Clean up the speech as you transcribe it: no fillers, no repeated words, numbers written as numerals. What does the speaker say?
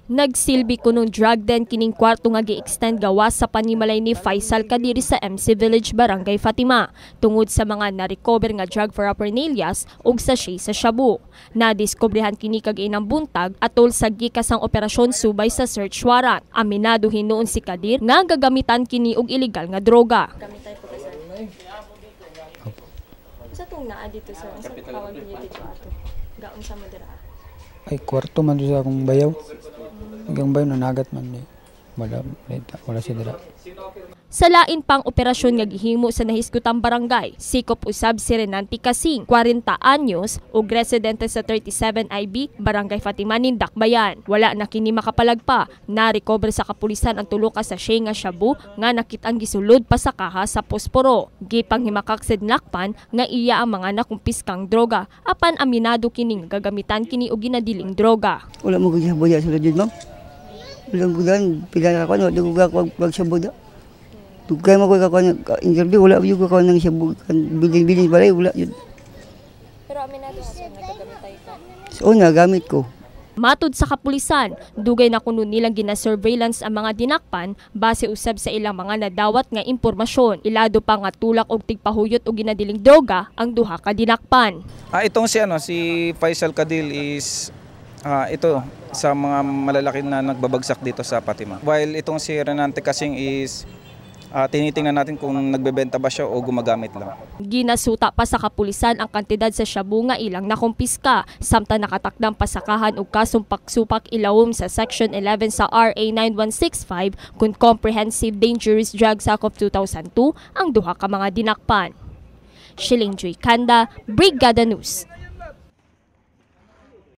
Nagsilbi kunong drug den kining kwarto nga gi-extend gawas sa panimalay ni Faisal kadiri sa MC Village, Barangay Fatima tungod sa mga na-recover nga drug paraphernalias ug sachet sa shabu. Nadiskobrehan kini kag inang buntag atol sa gikasang operasyon subay sa search warrant. Aminado hinuon si Kadir nga gagamitan kini og illegal nga droga. Sa tong naa dito sa tawag niyo dito ato. Gaon sa madara. Ay kwarto man sa akong bayaw. Hanggang bayaw nanagat man ni. Wala si dira. Sa lain pang operasyon nga gihimo sa nahiskutang barangay, sikop usab si Renanti Kasing, 40 anyos, ug residente sa 37 IB, Barangay Fatima, Dakbayan. Wala na kini makapalagpa. Na-recover sa kapulisan ang tulo ka sachet nga shabu nga nakit-ang gisulod pa sa kaha sa posporo. Gipang himakak sidnakpan nga iya ang mga nakumpiskang droga, apan aminado kining gagamitan kini og ginadiling droga. Wala mo kaya boya sa did ma'am. Bilang bulan pila ako no duga ko pagsabuda. Tugay mo ko interview wala yung ko nang shabu bilin balay wala yun. Pero aminado sa nagagamit ka. So nagamit ko. Matud sa kapulisan, dugay na kuno nilang gina-surveillance ang mga dinakpan base usab sa ilang mga nadawat nga impormasyon. Ilado pa nga tulak og tigpahuyot og ginadiling droga ang duha ka dinakpan. Itong si Faisal Kadil is ito sa mga malalaki na nagbabagsak dito sa Fatima. While itong si Renante Kasing is tinitingnan natin kung nagbebenta ba siya o gumagamit lang. Ginasuta pa sa kapulisan ang kantidad sa shabu nga ilang nakumpiska, samtang nakatakdang pasakahan og kasong paksupak ilawom sa Section 11 sa RA 9165 kung Comprehensive Dangerous Drugs Act of 2002 ang duha ka mga dinakpan. Shilling Joy Kanda, Brigada News.